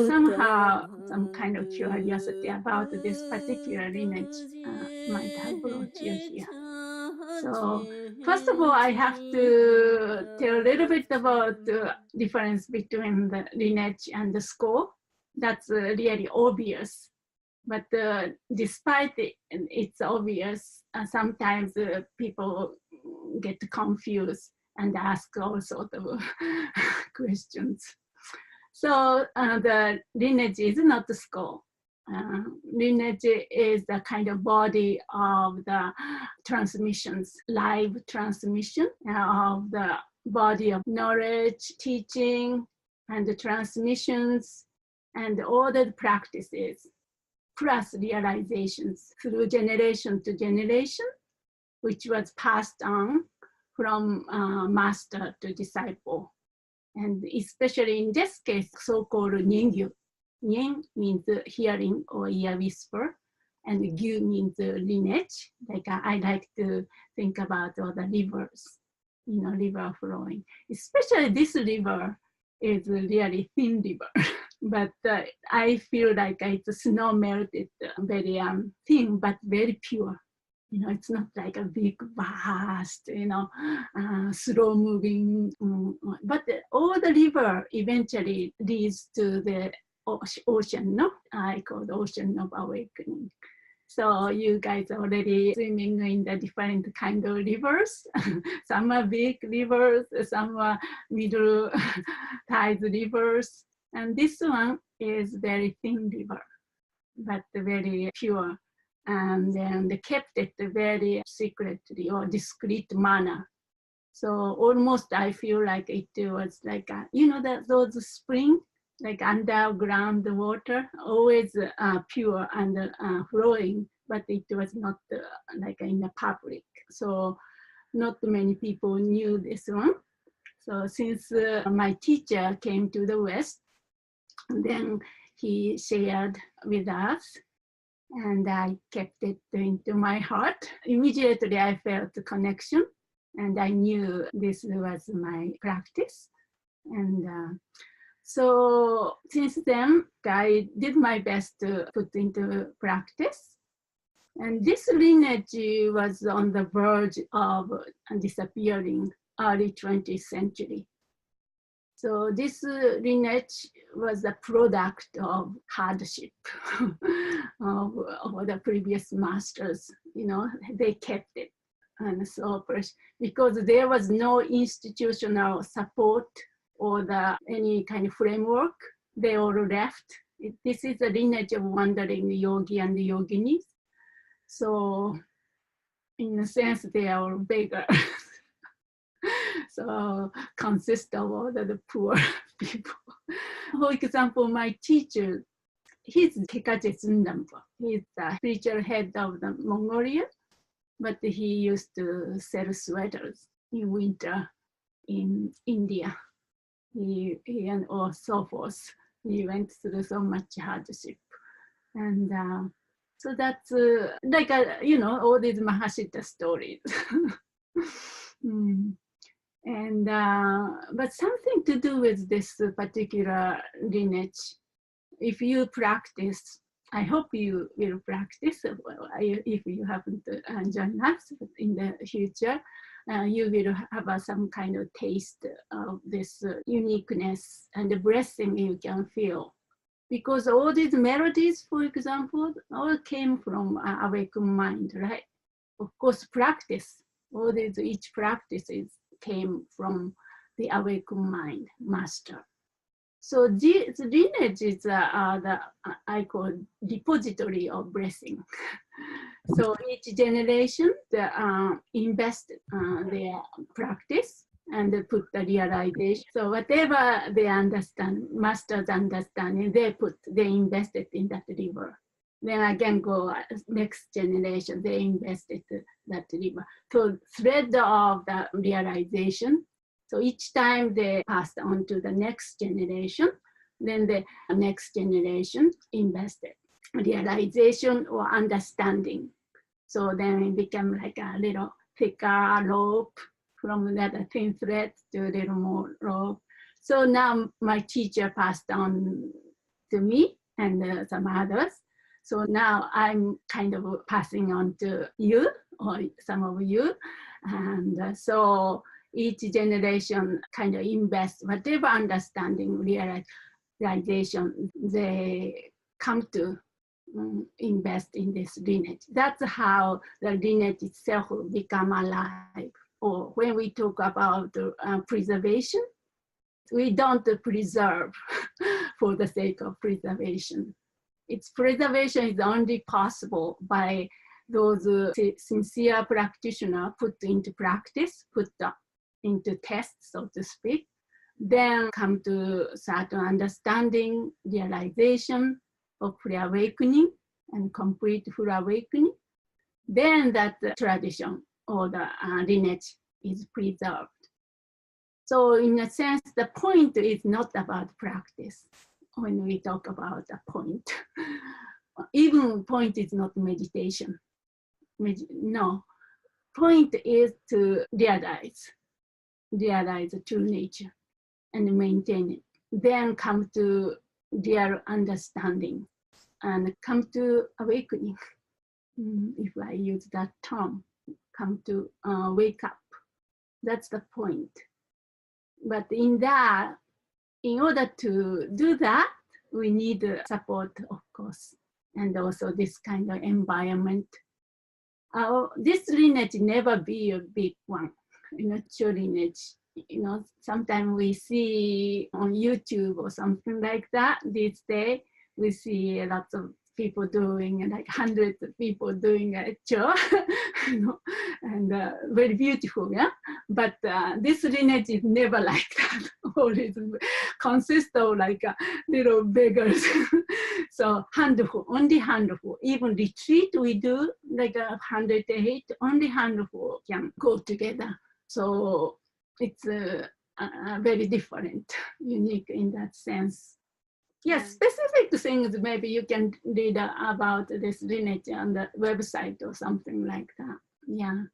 Somehow, some kind of curiosity about this particular lineage might have brought you here. So, first of all, I have to tell a little bit about the difference between the lineage and the score. That's really obvious. But despite it's obvious, sometimes people get confused and ask all sorts of questions. So the lineage is not the score. Lineage is the kind of body of the transmissions, live transmission of the body of knowledge, teaching, and the transmissions, and all the practices, plus realizations through generation to generation, which was passed on from master to disciple. And especially in this case, so-called Nyengyu. Nyen means hearing or ear whisper, and Gyu means lineage. Like I like to think about all the rivers, river flowing. Especially this river is really thin river, but I feel like it's snow melted, very thin, but very pure. It's not like a big, vast, slow moving, but all the river eventually leads to the ocean, no? I call the ocean of awakening. So you guys are already swimming in the different kind of rivers. Some are big rivers, some are middle sized rivers. And this one is very thin river, but very pure. And then they kept it very secretly or discreet manner. So almost I feel like it was like, those spring, like underground water, always pure and flowing, but it was not like in the public. So not many people knew this one. So since my teacher came to the West, then he shared with us, and I kept it into my heart. Immediately I felt the connection, and I knew this was my practice. And so since then, I did my best to put into practice. And this lineage was on the verge of disappearing early 20th century. So this lineage was a product of hardship of the previous masters. They kept it, and so because there was no institutional support or any kind of framework, they all left. This is a lineage of wandering yogi and yoginis. So in a sense, they are all beggars. So consist of all the poor people. For example, my teacher, he's Kekaje Sundampo. He's the spiritual head of the Mongolia, but he used to sell sweaters in winter in India. He and all so forth. He went through so much hardship. And so that's like, all these Mahasiddha stories. And but something to do with this particular lineage. If you practice, I hope you will practice. Well, if you haven't joined us in the future, you will have some kind of taste of this uniqueness and the blessing you can feel. Because all these melodies, for example, all came from awakened mind, right? Of course, practice. All these, each practice came from the awakened mind master. So the lineage is I call depository of blessing. So each generation invest their practice and they put the realization. So whatever they understand, masters understanding, they invested in that river. Then again go next generation, they invested that river. So thread of the realization. So each time they passed on to the next generation, then the next generation invested realization or understanding. So then it became like a little thicker rope, from that thin thread to a little more rope. So now my teacher passed on to me and some others. So now I'm kind of passing on to you or some of you. And so each generation kind of invests whatever understanding, realization they come to invest in this lineage. That's how the lineage itself will become alive. Or when we talk about preservation, we don't preserve for the sake of preservation. Its preservation is only possible by those sincere practitioners put into practice, put into tests, so to speak, then come to certain understanding, realization of full awakening and complete full awakening. Then that tradition or the lineage is preserved. So in a sense, the point is not about practice when we talk about a point. Even point is not meditation. No, point is to realize the true nature and maintain it. Then come to real understanding and come to awakening. If I use that term, come to wake up. That's the point. But in order to do that, we need support, of course, and also this kind of environment. This lineage never be a big one, true lineage. Sometimes we see on YouTube or something like that these days, we see lots of people doing, like hundreds of people doing a chod, and very beautiful, yeah? But this lineage is never like that. Always consists of like little beggars. So handful, only handful. Even retreat we do, like 108, only handful can go together. So it's very different, unique in that sense. Yes, specific things maybe you can read about this lineage on the website or something like that. Yeah.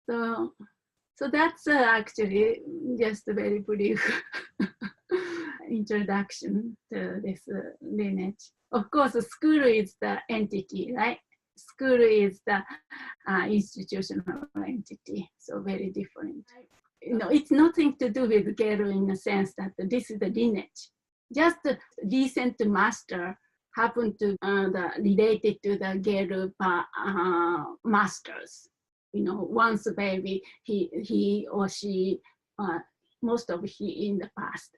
So that's actually just a very brief introduction to this lineage. Of course, the school is the entity, right? School is the institutional entity, so very different. It's nothing to do with Geru in the sense that this is the lineage. Just the recent master happened to related to the Geru masters. Once baby, he or she, most of he in the past,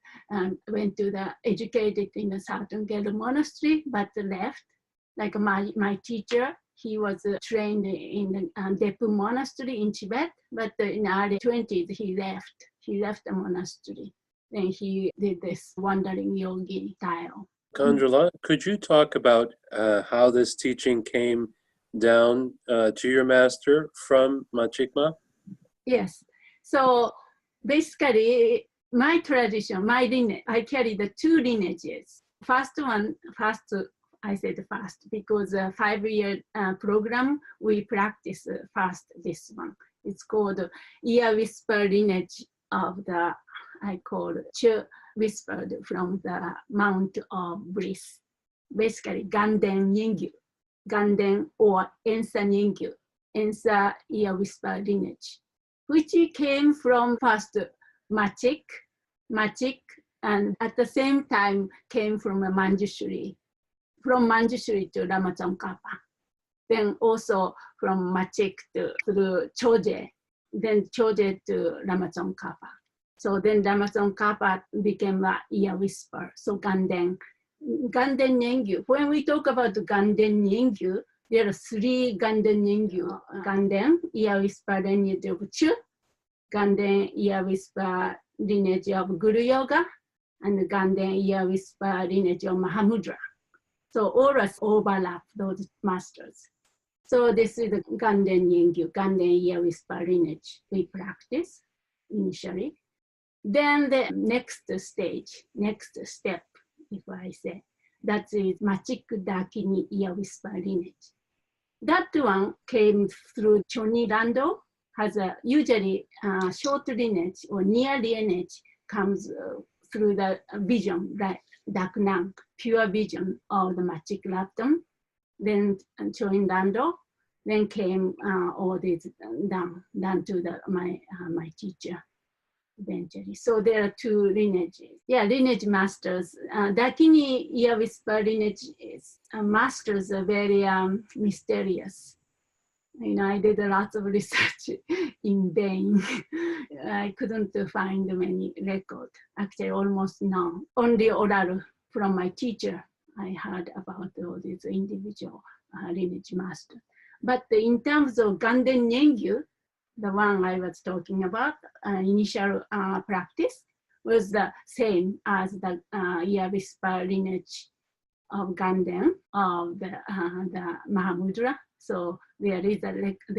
went to the educated in a certain Geru monastery, but left. Like my teacher, he was trained in the Depu monastery in Tibet, but in the early 20s, he left the monastery. Then he did this wandering yogi style. Kandrila, could you talk about how this teaching came down to your master from Machikma? Yes. So basically, my tradition, my lineage, I carry the two lineages. First, I said fast because a 5-year program, we practice fast this one. It's called Ear Whisper Lineage of the, I call it Chod whispered from the Mount of Bliss. Basically, Ganden Nyengyu, Ganden or Ensa Nyengyu, Ensa Ear Whisper Lineage, which came from first Machik, and at the same time came from Manjushri. From Manjushri to Lama Tsongkhapa, then also from Machik through Chod, then Chod to Lama Tsongkhapa. So then Lama Tsongkhapa became a ear whisper. So Ganden Nyengyu. When we talk about Ganden Nyengyu, there are 3 Ganden Nyengyu. Ganden, ear whisper lineage of Chod, Ganden, ear whisper lineage of Guru Yoga, and Ganden, ear whisper lineage of Mahamudra. So all us overlap those masters. So this is the Ganden Nyengyu, Ganden ear whisper lineage we practice initially. Then the next stage, next step, if I say, that is Machik Dakini ear whisper lineage. That one came through Choni Rando, has a usually short lineage or near lineage comes through the vision, right? Daknang, pure vision of the magic lapton. Then Choin Dando, then came all this down to my teacher eventually. So there are two lineages. Yeah, lineage masters. Dakini ear whisper lineage masters are very mysterious. You know, I did a lot of research in vain. I couldn't find many records. Actually, almost none. Only oral from my teacher. I heard about all these individual lineage masters. But in terms of Ganden Nyengyu, the one I was talking about, initial practice was the same as the ear whisper lineage of Ganden of the Mahamudra. So there is a record,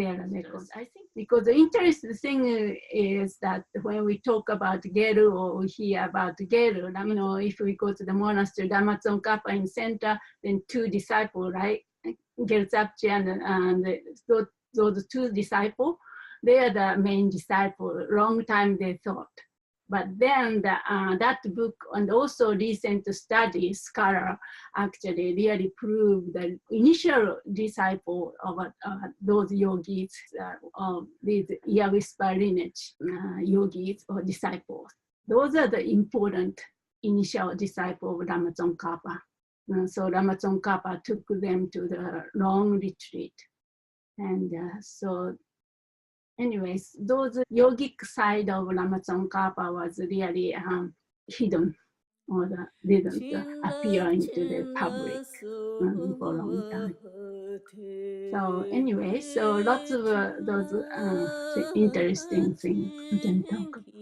I think, because the interesting thing is that when we talk about Geru or we hear about Geru, you know, if we go to the monastery, Dhammatsong Kappa in center, then two disciples, right? Gelzapchi and those two disciples, they are the main disciple. Long time they thought. But then that book and also recent study scholar actually really proved the initial disciple of those yogis, these ear whisper lineage yogis or disciples. Those are the important initial disciple of Ramatsong Kappa. So Ramatsong Kappa took them to the long retreat. And so anyways, those yogic side of Ramatsong Kappa was really hidden or didn't appear into the public for a long time. So anyway, so lots of those interesting things we can talk about.